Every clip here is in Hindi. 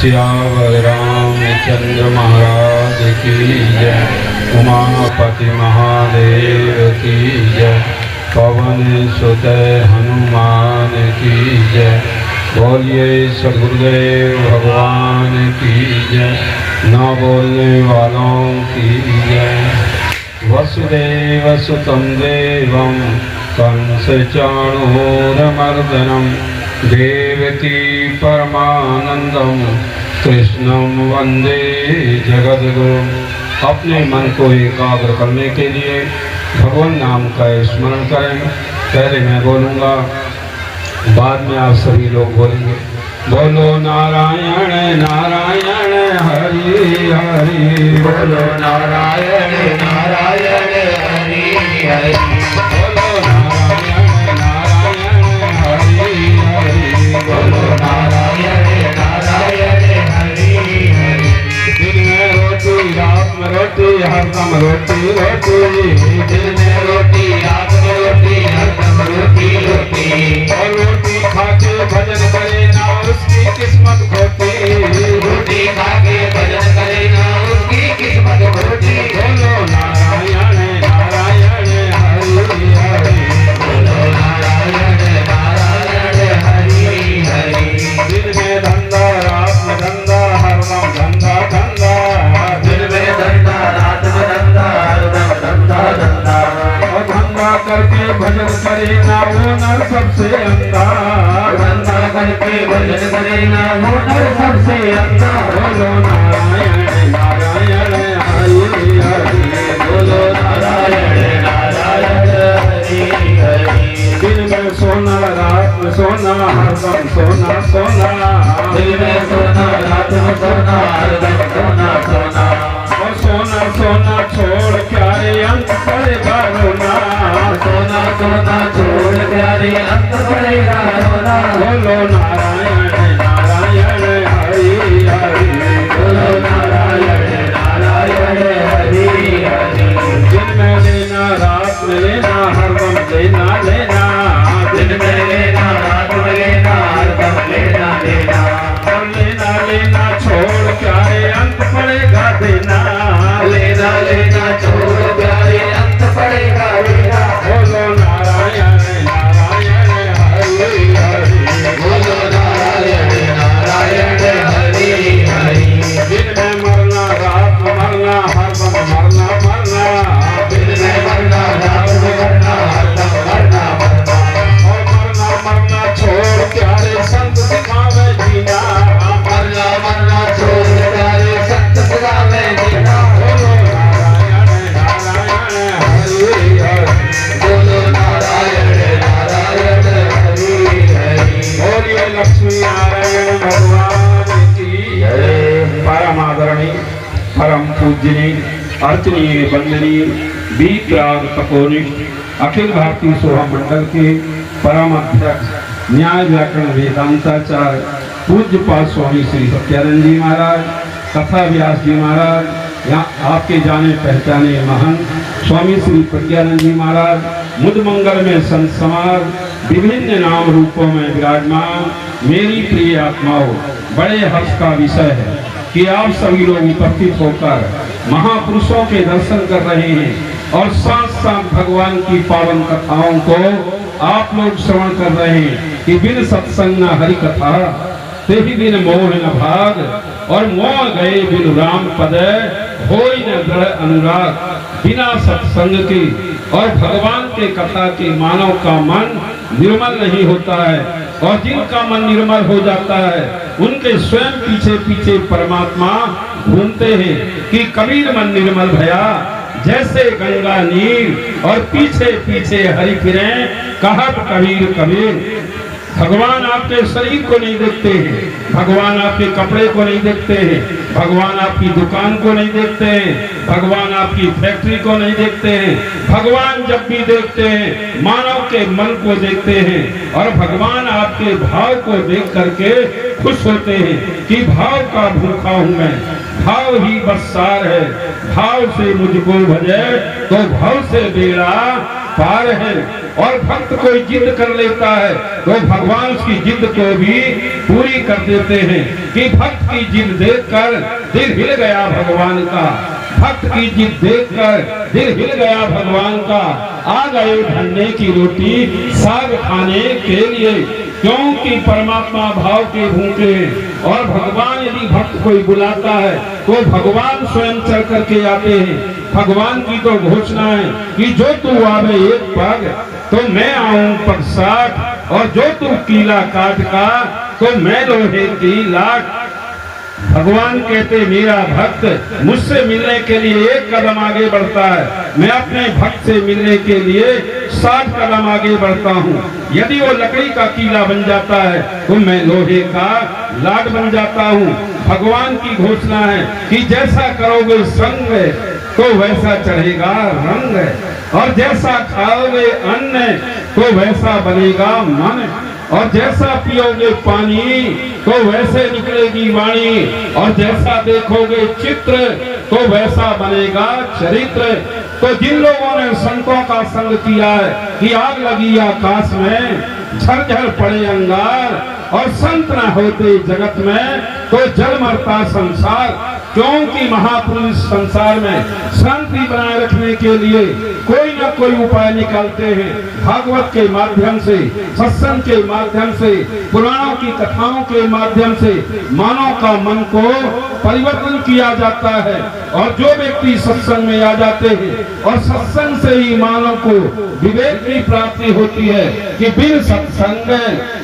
सियावर रामचंद्र महाराज की जय। उमापति महादेव की जय। पवन सुत हनुमान की जय। बोलिए सद्गुरुदेव भगवान की जय। न बोलने वालों की जय। वसुदेव सुतं देवं कंसचाणूरमर्दनं देवकी परमानंदं कृष्णं वंदे जगद्गुरुं। अपने मन को एकाग्र करने के लिए भगवान नाम का स्मरण करें। पहले मैं बोलूँगा, बाद में आप सभी लोग बोलेंगे। बोलो नारायण नारायण हरि हरि। बोलो नारायण नारायण हरि हरि। बोलो नारायण नारायण हरि हरि। बोलो नारायण नारायण हरि हरि। दिन में रोटी रात में रोटी हरदम रोटी रोटी। दिन में रोटी रात में रोटी हरदम रोटी रोटी। और रोटी खा के भजन करे ना उसकी किस्मत खोटी। रोटी खा के भजन करे ना उसकी किस्मत खोटी। बोलो नारायण नारायण हरि हरि। बोलो नारायण नारायण हरि हरि। दिन में धंधा रात में धंधा हरदम धंधा धंधा। दिन में धंधा रात में धंधा हरदम धंधा धंधा। और धंधा करके भजन करे ना वो नर सबसे अंधा। धंधा करके भजन करे ना वो नर सबसे अंधा। बोलो नारायण नारायण हरि हरि। बोलो नारायण नारायण हरि हरि। दिन में सोना रात में सोना हरदम सोना सोना। दिन में सोना रात में सोना हरदम सोना सोना। और सोना सोना छोड़ प्यारे अंत पड़ेगा रोना। सोना सोना छोड़ प्यारे अंत पड़ेगा रोना। बोलो नारायण नारायण हरि हरि। बोलो नारायण नारायण हरि हरि। दिन में लेना रात में लेना हरदम लेना लेना। दिन में लेना रात में लेना हरदम लेना लेना। और लेना लेना छोड़ प्यारे अंत पड़ेगा देना। लेना लेना छोड़ प्यारे अंत पड़ेगा लेना। बोलो नारायण नारायण हरि हरि। बोलो नारायण नारायण हरि हरि। दिन में मरना रात में मरना हरदम मरना मरना। दिन में मरना रात में मरना हरदम मरना मरना। और मरना मरना छोड़ प्यारे संत सिखावे जीना। मरना मरना छोड़ प्यारे संत सिखावे जीना। बोलो नारायण नारायण हरि हरि। बोलो नारायण नारायण हरि हरि। बोलिए लक्ष्मी नारायण भगवान की जय। परम आदरणीय परम पूजनीय अर्चनीय वंदनीय वीतराग तपोनिष्ठ अखिल भारतीय सभा मंडल के परम अध्यक्ष न्याय व्याकरण वेदांताचार्य पूज्यपाद स्वामी श्री सत्यानंद जी महाराज, कथा व्यास जी महाराज, यहाँ आपके जाने पहचाने महंत स्वामी श्री प्रज्ञानंद जी महाराज, मुद मंगल में संत समाज विभिन्न नाम रूपों में विराजमान मेरी प्रिय आत्माओं, बड़े हर्ष का विषय है कि आप सभी लोग उपस्थित होकर महापुरुषों के दर्शन कर रहे हैं और साथ साथ भगवान की पावन कथाओं को आप लोग श्रवण कर रहे हैं कि बिन सत्संग न हरि कथा ते ही बिन मोह न भाग और मोह गए बिन राम पद होई न दृढ़ अनुराग। बिना सत्संग के और भगवान के कथा के मानव का मन निर्मल नहीं होता है और जिनका मन निर्मल हो जाता है उनके स्वयं पीछे पीछे परमात्मा घूमते हैं कि कबीर मन निर्मल भया जैसे गंगा नीर और पीछे पीछे हरि फिरे कहत कबीर कबीर। भगवान आपके शरीर को नहीं देखते हैं, भगवान आपके कपड़े को नहीं देखते हैं, भगवान आपकी दुकान को नहीं देखते हैं, भगवान आपकी फैक्ट्री को नहीं देखते हैं। भगवान जब भी देखते हैं मानव के मन को देखते हैं और भगवान आपके भाव को देख करके खुश होते हैं कि भाव का भूखा हूं मैं, भाव ही बरसार है, भाव से मुझको भजे तो भाव से बेड़ा पार है। और भक्त कोई जिद कर लेता है तो भगवान उसकी जिद को भी पूरी कर देते हैं कि भक्त की जिद देखकर दिल हिल गया भगवान का, भक्त की जिद देखकर दिल हिल गया भगवान का। आ गए धन्ने की रोटी साग खाने के लिए, क्योंकि परमात्मा भाव के भूखे हैं। और भगवान यदि भक्त कोई बुलाता है तो भगवान स्वयं चल करके आते हैं। भगवान की तो घोषणा है कि जो तू आवे एक पग तो मैं आऊं पग 60, और जो तू कीला काट का तो मैं लोहे की लाट। भगवान कहते मेरा भक्त मुझसे मिलने के लिए एक कदम आगे बढ़ता है, मैं अपने भक्त से मिलने के लिए 60 कदम आगे बढ़ता हूँ। यदि वो लकड़ी का कीला बन जाता है तो मैं लोहे का लाट बन जाता हूँ। भगवान की घोषणा है कि जैसा करोगे संग तो वैसा चढ़ेगा रंग, और जैसा खाओगे अन्न तो वैसा बनेगा मन, और जैसा पियोगे पानी तो वैसे निकलेगी वाणी, और जैसा देखोगे चित्र तो वैसा बनेगा चरित्र। तो जिन लोगों ने संतों का संग किया है कि आग लगी आकाश में, झरझर पड़े अंगार, और संत न होते जगत में तो जल मरता संसार। क्योंकि महापुरुष संसार में शांति बनाए रखने के लिए कोई ना कोई उपाय निकालते हैं। भागवत के माध्यम से, सत्संग के माध्यम से, पुराणों की कथाओं के माध्यम से मानव का मन को परिवर्तन किया जाता है। और जो व्यक्ति सत्संग में आ जाते हैं और सत्संग से ही मानव को विवेक की प्राप्ति होती है कि बिन सत्संग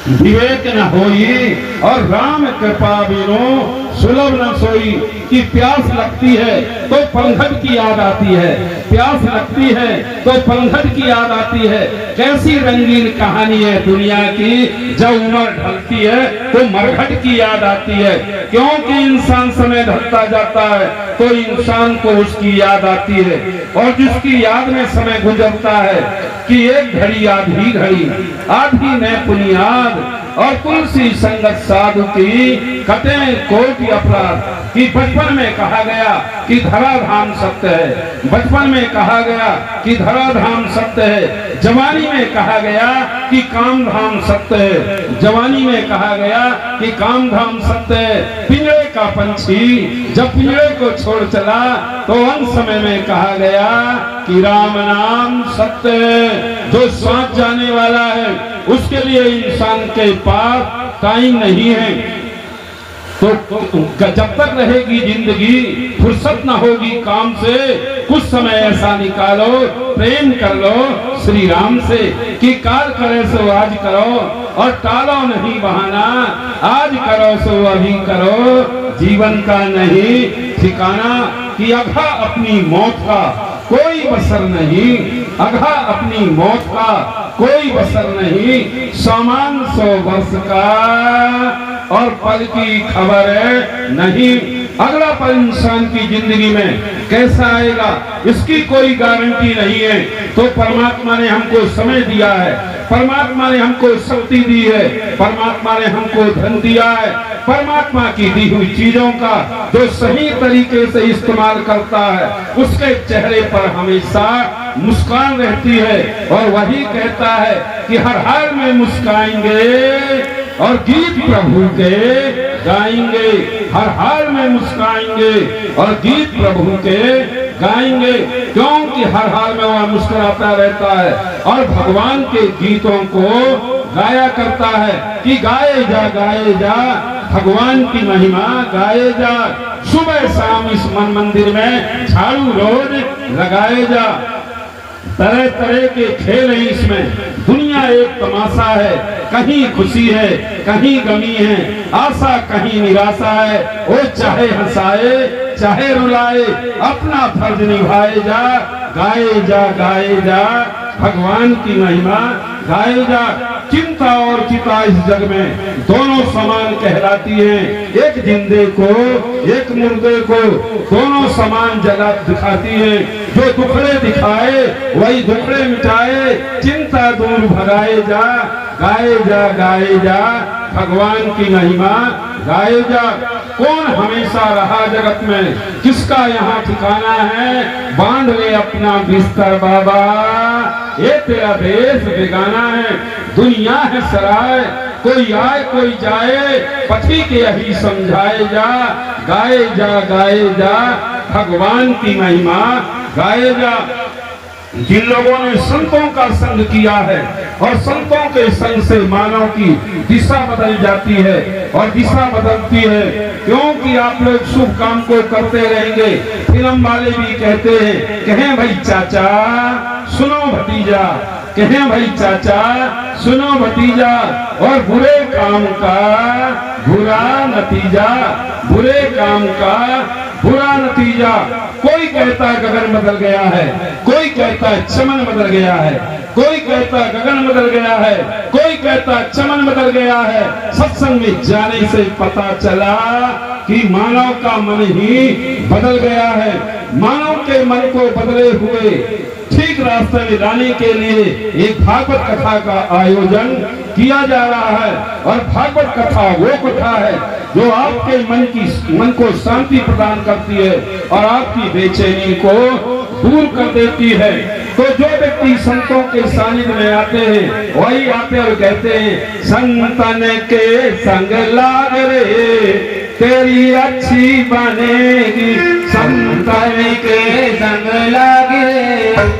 विवेक न होई, और राम कृपा बिनो सुलभ न सोई। कि प्यास लगती है तो पनघट की याद आती है, प्यास लगती है तो पनघट की याद आती है। कैसी रंगीन कहानी है दुनिया की, जब उम्र ढलती है तो मरघट की याद आती है। क्योंकि इंसान समय ढलता जाता है तो इंसान को उसकी याद आती है, और जिसकी याद में समय गुजरता है कि एक घड़ी आधी घड़ी, आधी न पुनियाद, और तुलसी संगत साधु की कटे कोटि अपराध। कि बचपन में कहा गया कि धराधाम सत्य है, बचपन में कहा गया कि धराधाम सत्य है, जवानी में कहा गया कि काम धाम सत्य है, जवानी में कहा गया कि काम धाम सत्य है। पिंजरे का पंछी जब पिंजरे को छोड़ चला तो अंत समय में कहा गया कि राम नाम सत्य है। जो साथ जाने वाला है उसके लिए इंसान के पास टाइम नहीं है। तो जब तक रहेगी जिंदगी फुर्सत न होगी काम से, कुछ समय ऐसा निकालो, प्रेम कर लो श्री राम से कि काल करे सो आज करो, और टालो नहीं बहाना, आज करो सो अभी करो, जीवन का नहीं ठिकाना। कि अघा अपनी मौत का कोई बसर नहीं, अघा अपनी मौत का कोई बसर नहीं, सामान 100 वर्ष का और पल की खबर नहीं। अगला पल इंसान की जिंदगी में कैसा आएगा इसकी कोई गारंटी नहीं है। तो परमात्मा ने हमको समय दिया है, परमात्मा ने हमको शक्ति दी है, परमात्मा ने हमको धन दिया है। परमात्मा की दी हुई चीजों का जो सही तरीके से इस्तेमाल करता है उसके चेहरे पर हमेशा मुस्कान रहती है, और वही कहता है कि हर हाल में मुस्काएंगे और गीत प्रभु के गाएंगे, हर हाल में मुस्काएंगे और गीत प्रभु के गाएंगे। क्योंकि हर हाल में वह मुस्कुराता रहता है और भगवान के गीतों को गाया करता है कि गाए जा भगवान की महिमा गाए जा। सुबह शाम इस मन मंदिर में झाड़ू रोज लगाए जा। तरह तरह के खेल हैं इसमें, दुनिया एक तमाशा है, कहीं खुशी है कहीं गमी है, आशा कहीं निराशा है। वो चाहे हंसाए चाहे रुलाए अपना फर्ज निभाए जा, गाए जा भगवान की महिमा गाए जा। चिंता और चिता इस जग में दोनों समान कहलाती हैं। एक जिंदे को एक मुर्दे को दोनों समान जला दिखाती है। जो दुखड़े दिखाए वही दुखड़े मिटाए, चिंता दूर भगाए जा, गाए जा भगवान की महिमा गाए जा। कौन हमेशा रहा जगत में, किसका यहाँ ठिकाना है। बांध ले अपना बिस्तर बाबा, ये तेरा देश बेगाना है। दुनिया है सराय, कोई आए कोई जाए, पथी के यही समझाए जा। गाए जा भगवान की महिमा गाए जा। जिन लोगों ने संतों का संग किया है और संतों के संग से मानव की दिशा बदल जाती है और दिशा बदलती है, क्योंकि आप लोग शुभ काम को करते रहेंगे। फिल्म वाले भी कहते हैं, कहें भाई चाचा सुनो भतीजा, कहें भाई चाचा सुनो भतीजा, और बुरे काम का बुरा नतीजा, बुरे काम का बुरा नतीजा। कोई कहता गगन बदल गया है, कोई कहता चमन बदल गया है, कोई कहता गगन बदल गया है, कोई कहता चमन बदल गया है। सत्संग में जाने से पता चला कि मानव का मन ही बदल गया है। मानव के मन को बदले हुए ठीक रास्ते में लाने के लिए एक भागवत कथा का आयोजन किया जा रहा है। और भागवत कथा वो कथा है जो आपके मन को शांति प्रदान करती है और आपकी बेचैनी को दूर कर देती है। तो जो व्यक्ति संतों के सानिध्य में आते हैं वही आते और कहते हैं, संतन के संग लाग रे तेरी अच्छी बनेगी। संतन के संग लागे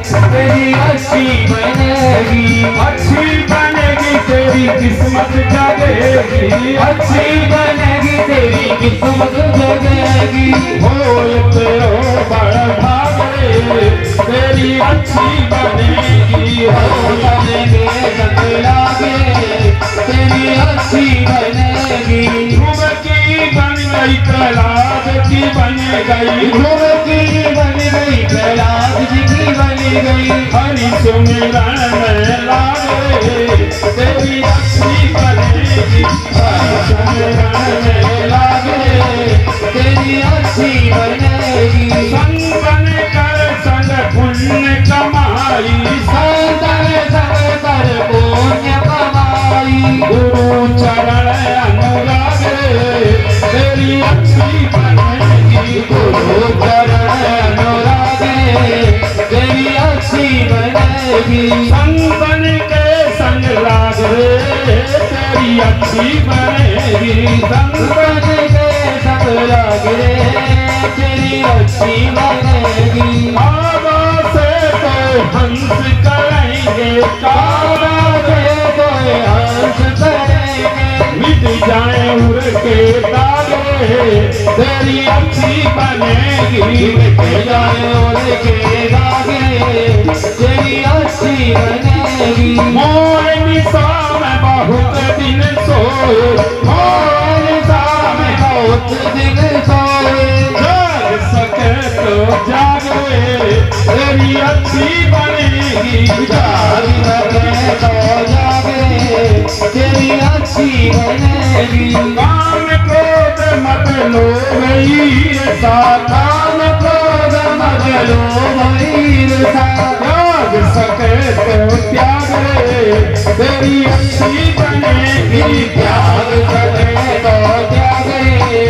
तेरी अच्छी बनेगी, अच्छी बनेगी तेरी किस्मत जगेगी, अच्छी बनेगी तेरी किस्मत जगेगी। हो तेरो बड़ भाग रे तेरी अच्छी बनेगी। हो के संग लागे तेरी अच्छी बनेगी। ध्रुव की बन गई प्रहलाद की बन गई, ध्रुव की बन गई प्रहलाद जी की बन गई। हरि सुमिरन में लागे तेरी अच्छी बनेगी, हरि सुमिरन में लागे तेरी अच्छी बनेगी। संग बन कर संग पुण्य कमाई, संतन संग कर पुण्य कमाई। गुरु चरण अनुराग तेरी अच्छी बनेगी, गुरु चरण अनुराग तेरी अच्छी बनेगी। संतन के संग लाग रे तेरी अच्छी बनेगी, संतन के संग लाग रे तेरी अच्छी बनेगी। काबा से तो हंस करेंगे, काबा से तो हंस करेंगे। मिट जाए उड़ के दाग तेरी अच्छी बनेगी, मिट जाए उड़ के दाग तेरी अच्छी बनेगी। मोर निशा में बहुत दिन सोए, मोर निशा में बहुत दिन सोए। जाग सके तो जागे तेरी अच्छी बनेगी, जाग सके तो जागे तेरी अच्छी बनेगी। काम क्रोध मत लोभ ईर्षा, काम क्रोध मत लोभ ईर्षा। त्याग सके तो त्याग रे तेरी अच्छी बनेगी, त्याग सके तो त्याग रे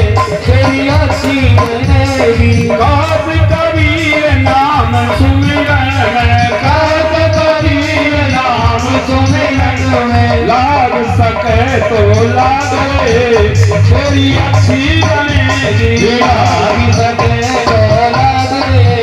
तेरी अच्छी बनेगी। काश कबीर नाम सुमिरन में, काश कबीर नाम सुमिरन में लाग सके तो लाग रे तेरी अच्छी बनेगी, लाग सके तो लाग रे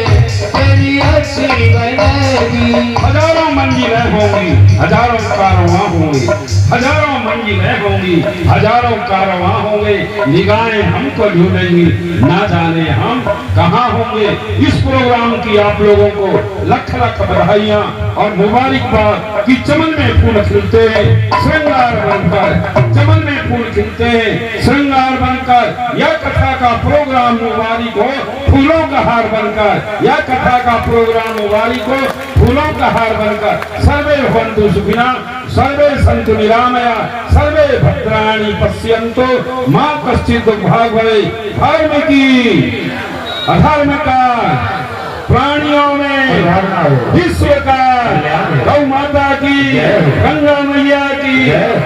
तेरी अच्छी बनेगी। हजारों मंजिलें होंगी, हजारों कारवां होंगे, हजारों मंजिलें होंगी, हजारों कारवां होंगे। निगाहें हमको ढूंढेंगी, ना जाने हम कहाँ होंगे। इस प्रोग्राम की आप लोगों को लख लख बधाइयाँ और मुबारकबाद कि चमन में फूल खिलते हैं श्रृंगार बनकर, चमन में फूल खिलते हैं श्रृंगार बनकर। यह कथा का प्रोग्राम मुबारक हो फूलों का हार बनकर, यह कथा का प्रोग्राम मुबारक हो फूलों का हार बनकर। सर्वे भवन्तु सुखिनः, सर्वे सन्तु निरामया, सर्वे भद्राणि पश्यन्तु मा कश्चित् दुर्भाग् भवेत्। धर्म की अधर्म का प्राणियों में विश्व का, गौ माता की, गंगा मैया की,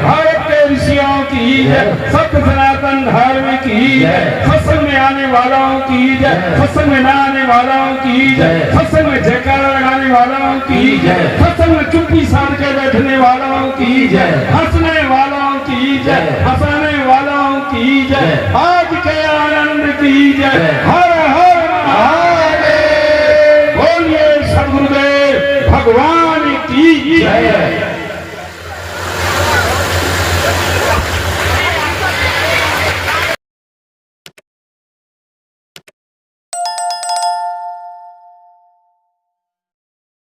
भारत के ऋषियों की, सत्य सनातन धर्म की जय। सत्संग में आने वालों की जय, सत्संग में ना आने वालों की जय, जय। सत्संग में जयकारा लगाने वालों की जय, जय। सत्संग में चुप्पी साध के बैठने वालों की जय, जय। हंसने वालों की जय, जय। हंसाने वालों की जय, जय। आज के आनंद की जय। जय। हर हर महादेव। बोलिए सद्गुरुदेव भगवान की जय।